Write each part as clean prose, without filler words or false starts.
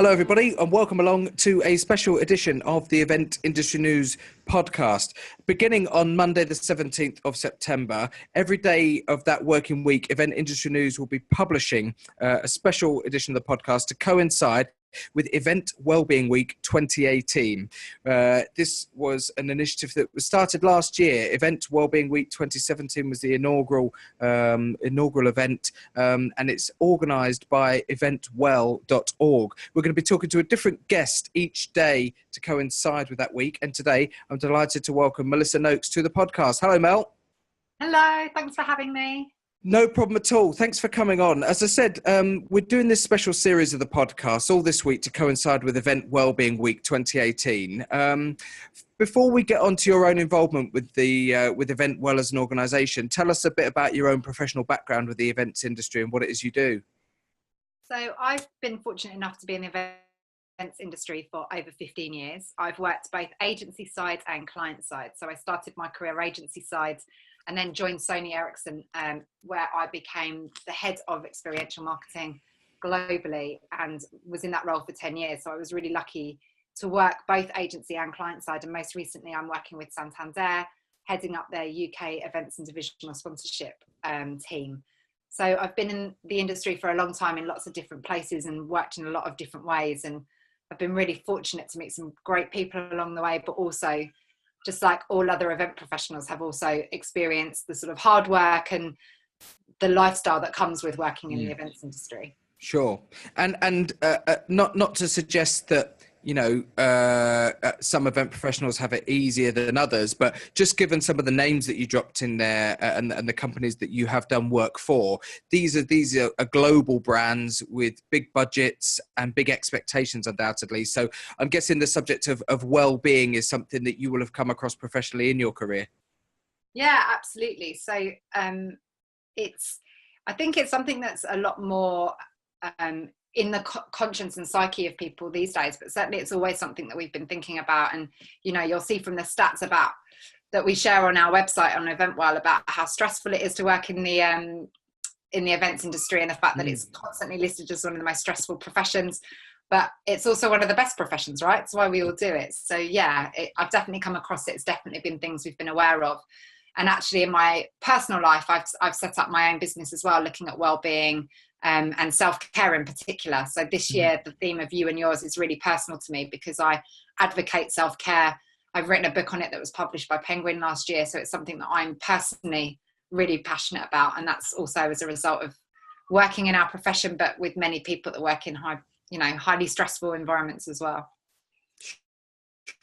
Hello, everybody, and welcome along to a special edition of the Event Industry News podcast. Beginning on Monday, the 17th of September, every day of that working week, Event Industry News will be publishing a special edition of the podcast to coincide with Event Wellbeing Week 2018. This was an initiative that was started last year. Event Wellbeing Week 2017 was the inaugural event, and it's organised by eventwell.org. We're going to be talking to a different guest each day to coincide with that week. And today, I'm delighted to welcome Melissa Noakes to the podcast. Hello, Mel. Hello, thanks for having me. No problem at all. Thanks for coming on. As I said, we're doing this special series of the podcast all this week to coincide with Event Wellbeing Week 2018. Before we get on to your own involvement with with Event Well as an organisation, tell us a bit about your own professional background with the events industry and what it is you do. So I've been fortunate enough to be in the events industry for over 15 years. I've worked both agency side and client side. So I started my career agency side and then joined Sony Ericsson, where I became the head of experiential marketing globally and was in that role for 10 years. So I was really lucky to work both agency and client side. And most recently, I'm working with Santander, heading up their UK events and divisional sponsorship team. So I've been in the industry for a long time in lots of different places and worked in a lot of different ways. And I've been really fortunate to meet some great people along the way, but also, just like all other event professionals, have also experienced the sort of hard work and the lifestyle that comes with working in the events industry. Sure. And not to suggest that, you know, some event professionals have it easier than others, but just given some of the names that you dropped in there and the companies that you have done work for, these are global brands with big budgets and big expectations, undoubtedly. So I'm guessing the subject of well-being is something that you will have come across professionally in your career. Yeah, absolutely. So I think it's something that's a lot more in the conscience and psyche of people these days, but certainly it's always something that we've been thinking about. And, you know, you'll see from the stats about that we share on our website on Eventwell about how stressful it is to work in the events industry, and the fact that it's constantly listed as one of the most stressful professions, but it's also one of the best professions, right? It's why we all do it. So yeah, I've definitely come across it. It's definitely been things we've been aware of. And actually in my personal life, I've set up my own business as well, looking at well-being, and self-care in particular. So this year, the theme of You and Yours is really personal to me because I advocate self-care. I've written a book on it that was published by Penguin last year. So it's something that I'm personally really passionate about. And that's also as a result of working in our profession, but with many people that work in highly stressful environments as well.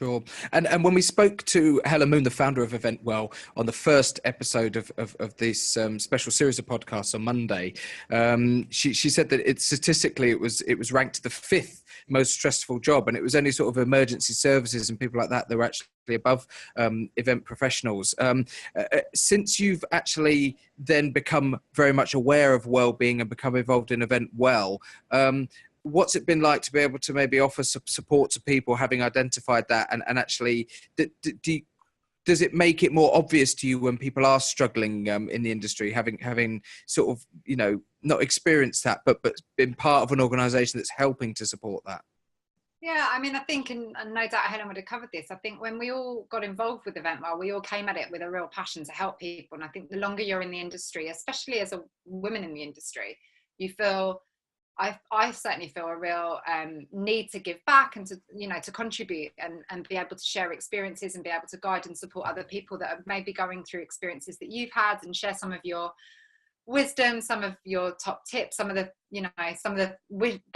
Sure. And when we spoke to Helen Moon, the founder of Event Well, on the first episode of this special series of podcasts on Monday, she said that statistically it was ranked the 5th most stressful job, and it was only sort of emergency services and people like that were actually above event professionals. Since you've actually then become very much aware of well-being and become involved in Event Well, what's it been like to be able to maybe offer support to people having identified that, and actually does it make it more obvious to you when people are struggling in the industry, having sort of, you know, not experienced that, but been part of an organisation that's helping to support that? Yeah, I mean, I think, and no doubt Helen would have covered this, I think when we all got involved with Event Well, we all came at it with a real passion to help people. And I think the longer you're in the industry, especially as a woman in the industry, you feel, I certainly feel a real need to give back and to contribute and be able to share experiences and be able to guide and support other people that are maybe going through experiences that you've had, and share some of your wisdom, some of your top tips, some of the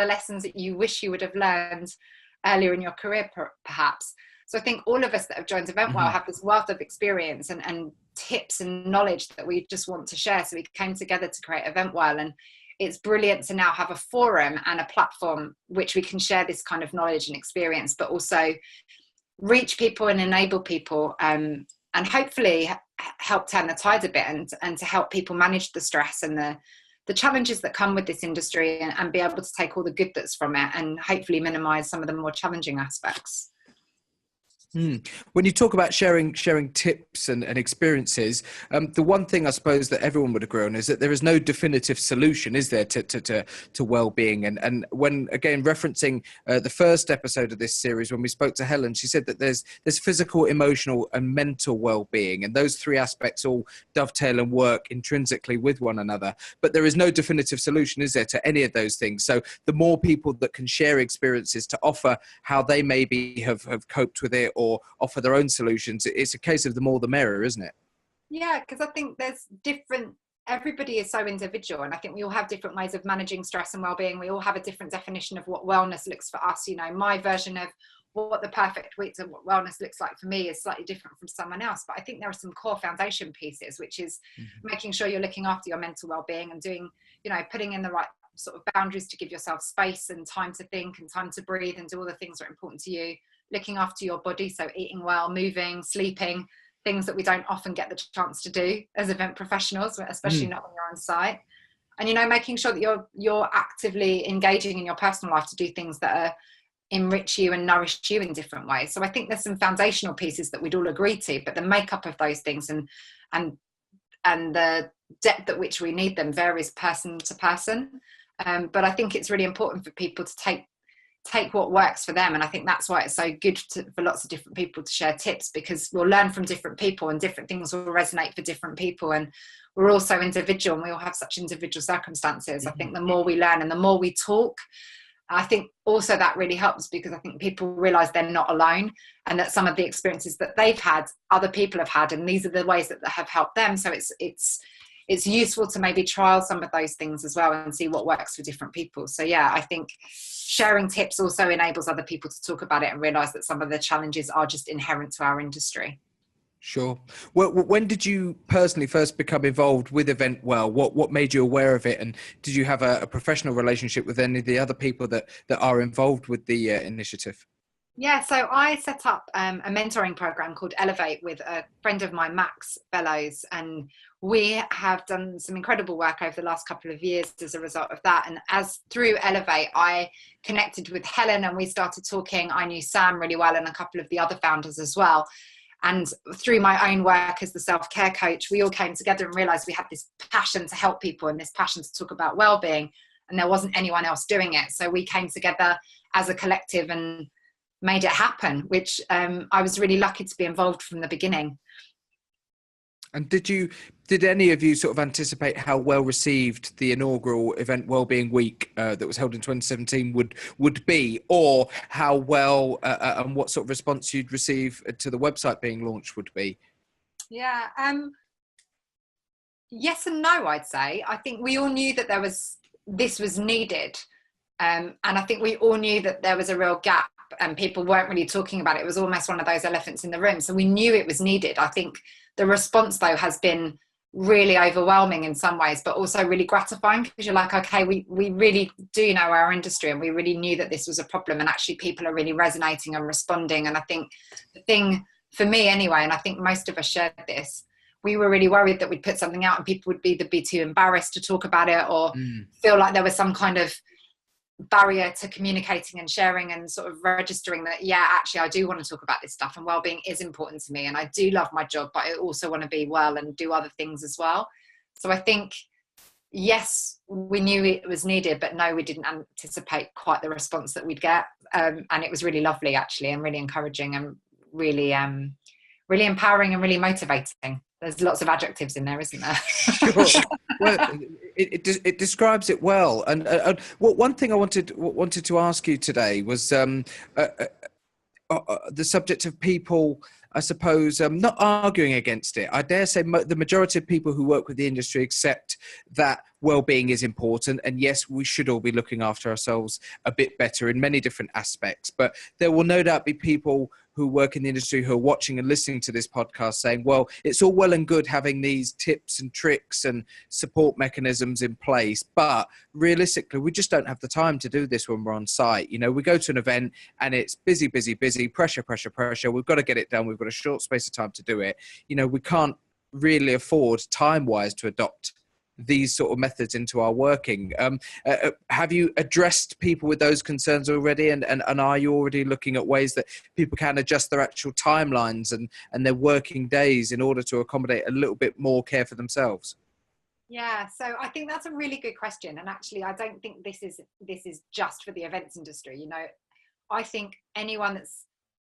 lessons that you wish you would have learned earlier in your career perhaps. So I think all of us that have joined Event Well have this wealth of experience and tips and knowledge that we just want to share. So we came together to create Event Well, and it's brilliant to now have a forum and a platform which we can share this kind of knowledge and experience, but also reach people and enable people, and hopefully help turn the tide a bit, and to help people manage the stress and the challenges that come with this industry, and be able to take all the good that's from it and hopefully minimize some of the more challenging aspects. When you talk about sharing tips and experiences, the one thing I suppose that everyone would agree on is that there is no definitive solution, is there, to well-being? And when, again, referencing the first episode of this series, when we spoke to Helen, she said that there's physical, emotional and mental well-being, and those three aspects all dovetail and work intrinsically with one another. But there is no definitive solution, is there, to any of those things? So the more people that can share experiences to offer how they maybe have coped with it, or offer their own solutions, it's a case of the more the merrier, isn't it? Yeah, because I think everybody is so individual, and I think we all have different ways of managing stress and well-being. We all have a different definition of what wellness looks for us. You know, my version of what the perfect week and what wellness looks like for me is slightly different from someone else, but I think there are some core foundation pieces, which is making sure you're looking after your mental well-being and doing, you know, putting in the right sort of boundaries to give yourself space and time to think and time to breathe and do all the things that are important to you. Looking after your body, so eating well, moving, sleeping, things that we don't often get the chance to do as event professionals, especially not when you're on site. And, you know, making sure that you're actively engaging in your personal life to do things that enrich you and nourish you in different ways. So I think there's some foundational pieces that we'd all agree to, but the makeup of those things and the depth at which we need them varies person to person. But I think it's really important for people to take what works for them, and I think that's why it's so good for lots of different people to share tips, because we'll learn from different people and different things will resonate for different people, and we're all so individual and we all have such individual circumstances. I think the more we learn and the more we talk, I think also that really helps, because I think people realize they're not alone and that some of the experiences that they've had, other people have had, and these are the ways that have helped them. So it's useful to maybe trial some of those things as well and see what works for different people. So yeah, I think sharing tips also enables other people to talk about it and realize that some of the challenges are just inherent to our industry. Sure. Well, when did you personally first become involved with Event Well? What made you aware of it? And did you have a professional relationship with any of the other people that are involved with the initiative? Yeah, so I set up a mentoring program called Elevate with a friend of mine, Max Bellows, and we have done some incredible work over the last couple of years as a result of that. And as through Elevate, I connected with Helen and we started talking. I knew Sam really well and a couple of the other founders as well. And through my own work as the self-care coach, we all came together and realized we had this passion to help people and this passion to talk about well-being, and there wasn't anyone else doing it. So we came together as a collective and made it happen, which I was really lucky to be involved from the beginning. And did any of you sort of anticipate how well received the inaugural Event Wellbeing Week that was held in 2017 would be, or how well and what sort of response you'd receive to the website being launched would be? Yeah, yes and no, I'd say. I think we all knew that this was needed, and I think we all knew that there was a real gap and people weren't really talking about it. It was almost one of those elephants in the room. So we knew it was needed. I think the response, though, has been really overwhelming in some ways, but also really gratifying, because you're like, okay, we really do know our industry and we really knew that this was a problem, and actually people are really resonating and responding. And I think the thing for me anyway, and I think most of us shared this, we were really worried that we'd put something out and people would either be too embarrassed to talk about it or feel like there was some kind of barrier to communicating and sharing and sort of registering that, yeah, actually I do want to talk about this stuff and well-being is important to me and I do love my job, but I also want to be well and do other things as well. So I think, yes, we knew it was needed, but no, we didn't anticipate quite the response that we'd get. And it was really lovely, actually, and really encouraging and really really empowering and really motivating. There's lots of adjectives in there, isn't there? Sure. Well, it describes it well. And one thing I wanted to ask you today was the subject of people, I suppose, not arguing against it. I dare say the majority of people who work with the industry accept that well-being is important. And yes, we should all be looking after ourselves a bit better in many different aspects. But there will no doubt be people who work in the industry who are watching and listening to this podcast saying, well, it's all well and good having these tips and tricks and support mechanisms in place, but realistically, we just don't have the time to do this when we're on site. You know, we go to an event and it's busy, pressure. We've got to get it done. We've got a short space of time to do it. You know, we can't really afford time-wise to adopt these sort of methods into our working. Have you addressed people with those concerns already? And are you already looking at ways that people can adjust their actual timelines and their working days in order to accommodate a little bit more care for themselves? Yeah, so I think that's a really good question. And actually, I don't think this is just for the events industry. You know, I think anyone that's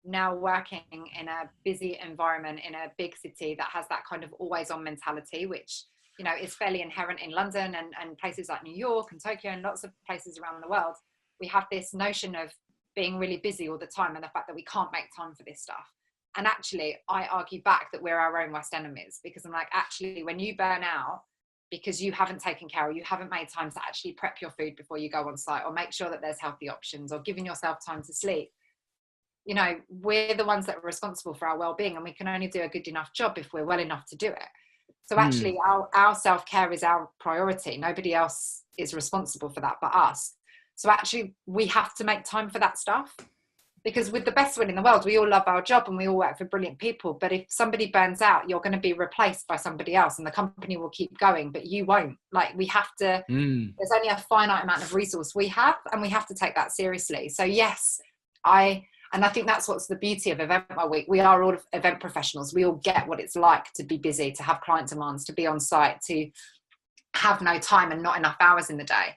now working in a busy environment in a big city that has that kind of always on mentality, which, you know, is fairly inherent in London and places like New York and Tokyo and lots of places around the world. We have this notion of being really busy all the time and the fact that we can't make time for this stuff. And actually, I argue back that we're our own worst enemies, because I'm like, actually, when you burn out because you haven't taken care, or you haven't made time to actually prep your food before you go on site, or make sure that there's healthy options, or giving yourself time to sleep, you know, we're the ones that are responsible for our well-being, and we can only do a good enough job if we're well enough to do it. So actually our self-care is our priority. Nobody else is responsible for that but us. So actually we have to make time for that stuff, because with the best will in the world, we all love our job and we all work for brilliant people. But if somebody burns out, you're going to be replaced by somebody else, and the company will keep going, but you won't. Like, we have to, there's only a finite amount of resource we have, and we have to take that seriously. So yes, I think that's what's the beauty of Event Week. We are all event professionals. We all get what it's like to be busy, to have client demands, to be on site, to have no time and not enough hours in the day.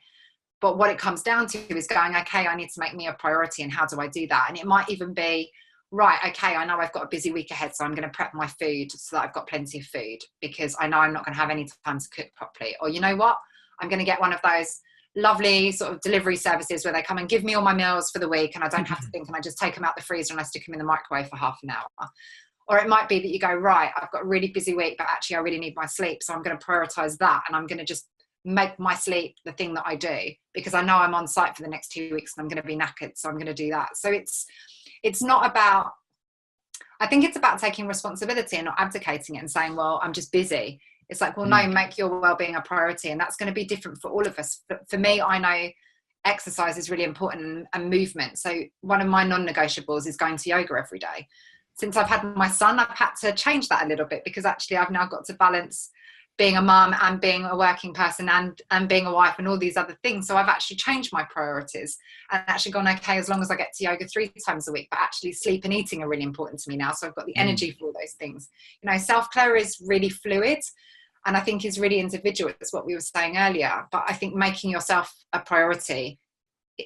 But what it comes down to is going, okay, I need to make me a priority, and how do I do that? And it might even be, right, okay, I know I've got a busy week ahead, so I'm going to prep my food so that I've got plenty of food, because I know I'm not going to have any time to cook properly. Or you know what? I'm going to get one of those lovely sort of delivery services where they come and give me all my meals for the week, and I don't have to think, and I just take them out the freezer and I stick them in the microwave for half an hour. Or it might be that you go, right, I've got a really busy week, but actually I really need my sleep, so I'm going to prioritize that, and I'm going to just make my sleep the thing that I do, because I know I'm on site for the next 2 weeks and I'm going to be knackered, so I'm going to do that. So it's not about, I think it's about taking responsibility and not abdicating it and saying, well, I'm just busy. It's like, well, no, make your well-being a priority, and that's going to be different for all of us. But for me, I know exercise is really important, and movement. So one of my non-negotiables is going to yoga every day. Since I've had my son, I've had to change that a little bit, because actually I've now got to balance being a mum and being a working person and being a wife and all these other things. So I've actually changed my priorities and actually gone, okay, as long as I get to yoga 3 times a week, but actually sleep and eating are really important to me now. So I've got the energy for all those things. You know, self-care is really fluid, and I think is really individual. It's what we were saying earlier. But I think making yourself a priority,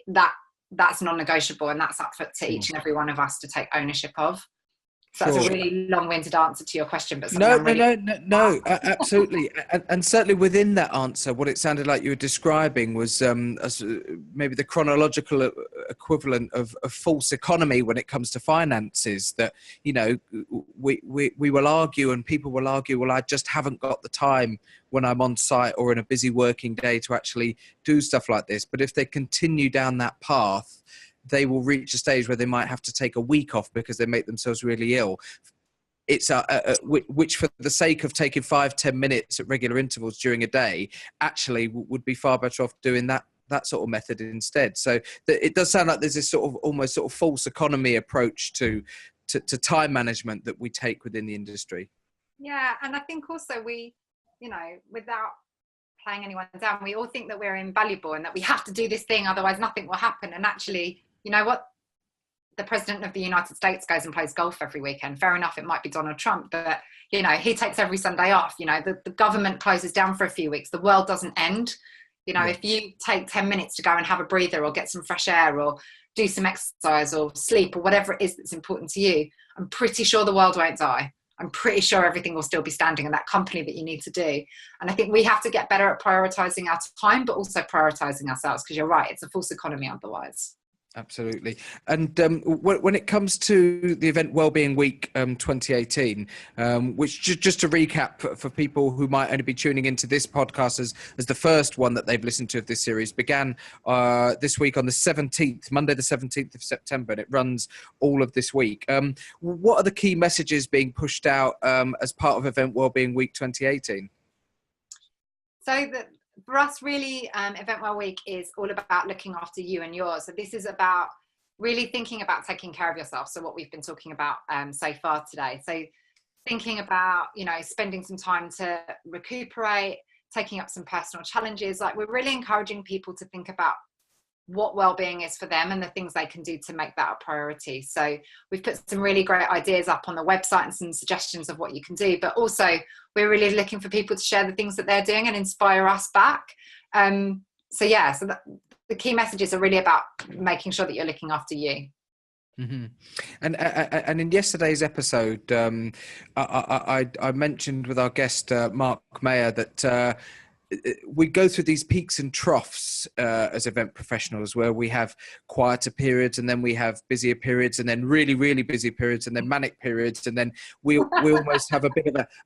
that's non-negotiable, and that's up to each and every one of us to take ownership of. So that's a really long-winded answer to your question, but no, absolutely. And certainly within that answer, what it sounded like you were describing was maybe the chronological equivalent of false economy when it comes to finances. That, you know, we will argue, and people will argue, well, I just haven't got the time when I'm on site or in a busy working day to actually do stuff like this. But if they continue down that path, they will reach a stage where they might have to take a week off because they make themselves really ill. It's which, for the sake of taking 5-10 minutes at regular intervals during a day, actually would be far better off doing that sort of method instead. So it does sound like there's this sort of almost sort of false economy approach to time management that we take within the industry. Yeah, and I think also we, you know, without playing anyone down, we all think that we're invaluable and that we have to do this thing, otherwise nothing will happen. And actually, you know what? The president of the United States goes and plays golf every weekend. Fair enough, it might be Donald Trump, but, you know, he takes every Sunday off. You know, the government closes down for a few weeks. The world doesn't end. You know, if you take 10 minutes to go and have a breather or get some fresh air or do some exercise or sleep or whatever it is that's important to you, I'm pretty sure the world won't die. I'm pretty sure everything will still be standing in that company that you need to do. And I think we have to get better at prioritizing our time, but also prioritizing ourselves, because you're right, it's a false economy otherwise. Absolutely. And when it comes to the Event Wellbeing Week 2018, which just to recap for people who might only be tuning into this podcast as the first one that they've listened to of this series, began this week on the 17th, Monday the 17th of September, and it runs all of this week. What are the key messages being pushed out as part of Event Wellbeing Week 2018? So for us, really, Event Well Week is all about looking after you and yours. So this is about really thinking about taking care of yourself. So what we've been talking about so far today. So thinking about, you know, spending some time to recuperate, taking up some personal challenges. Like, we're really encouraging people to think about what well-being is for them and the things they can do to make that a priority. So we've put some really great ideas up on the website and some suggestions of what you can do, but also we're really looking for people to share the things that they're doing and inspire us back. So the key messages are really about making sure that you're looking after you. Mm-hmm. And in yesterday's episode, I mentioned with our guest Mark Mayer that we go through these peaks and troughs as event professionals, where we have quieter periods, and then we have busier periods, and then really, really busy periods, and then manic periods, and then we almost have a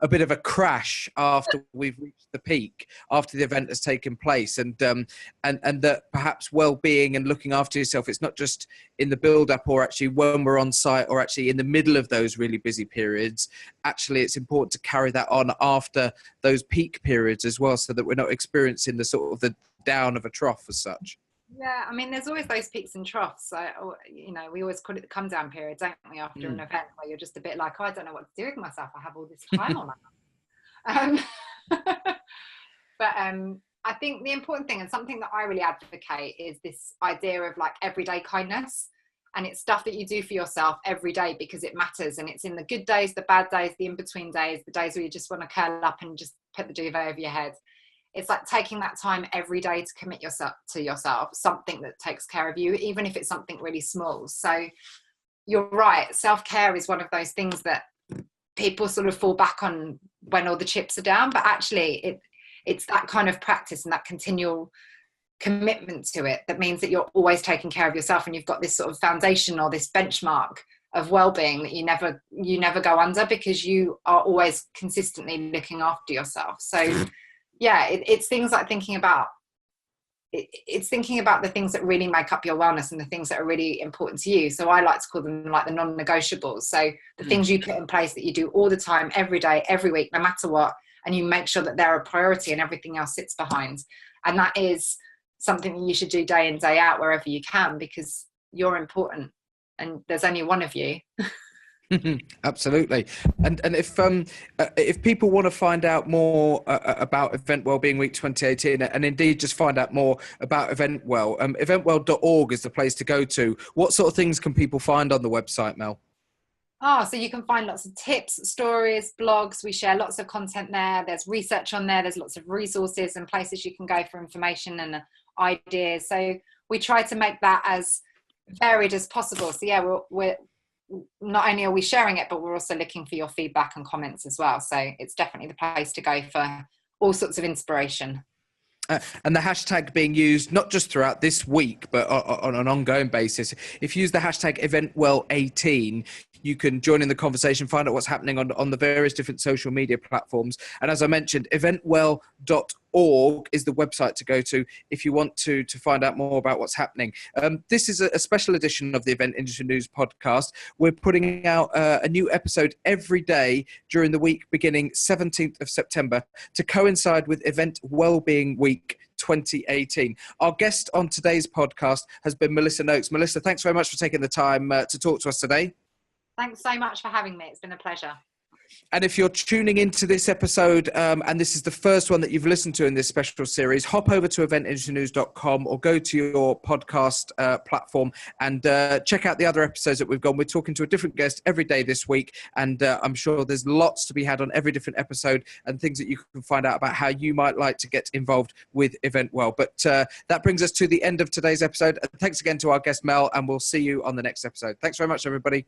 bit of a crash after we've reached the peak, after the event has taken place, and that perhaps well-being and looking after yourself, it's not just in the build-up or actually when we're on site or actually in the middle of those really busy periods. Actually, it's important to carry that on after those peak periods as well, so that we're not experiencing the sort of the down of a trough as such. Yeah, I mean, there's always those peaks and troughs. We always call it the come down period, don't we, after an event where you're just a bit like, oh, I don't know what to do with myself. I have all this time on my But I think the important thing, and something that I really advocate, is this idea of like everyday kindness. And it's stuff that you do for yourself every day because it matters. And it's in the good days, the bad days, the in-between days, the days where you just want to curl up and just put the duvet over your head. It's like taking that time every day to commit yourself to yourself, something that takes care of you, even if it's something really small. So you're right. Self-care is one of those things that people sort of fall back on when all the chips are down. But actually, it's that kind of practice and that continual commitment to it that means that you're always taking care of yourself, and you've got this sort of foundation or this benchmark of well-being that you never go under, because you are always consistently looking after yourself. So yeah, it's things like thinking about the things that really make up your wellness and the things that are really important to you. So I like to call them like the non-negotiables. So the things you put in place that you do all the time, every day, every week, no matter what, and you make sure that they're a priority and everything else sits behind. And that is something that you should do day in, day out, wherever you can, because you're important and there's only one of you. Absolutely. And if people want to find out more about Event Wellbeing Week 2018, and indeed just find out more about Event Well, eventwell.org is the place to go to. What sort of things can people find on the website, Mel? So you can find lots of tips, stories, blogs. We share lots of content there. There's research on there. There's lots of resources and places you can go for information and ideas. So we try to make that as varied as possible. So yeah, we're not only are we sharing it, but we're also looking for your feedback and comments as well. So it's definitely the place to go for all sorts of inspiration. And the hashtag being used not just throughout this week, but on an ongoing basis. If you use the hashtag EventWell18, you can join in the conversation, find out what's happening on the various different social media platforms. And as I mentioned, eventwell.org is the website to go to if you want to find out more about what's happening. This is a special edition of the Event Industry News podcast. We're putting out a new episode every day during the week beginning 17th of September to coincide with Event Wellbeing Week 2018. Our guest on today's podcast has been Melissa Noakes. Melissa, thanks very much for taking the time to talk to us today. Thanks so much for having me. It's been a pleasure. And if you're tuning into this episode and this is the first one that you've listened to in this special series, hop over to eventindustrynews.com or go to your podcast platform and check out the other episodes that we've gone. We're talking to a different guest every day this week, and I'm sure there's lots to be had on every different episode and things that you can find out about how you might like to get involved with Event Well. But that brings us to the end of today's episode. Thanks again to our guest, Mel, and we'll see you on the next episode. Thanks very much, everybody.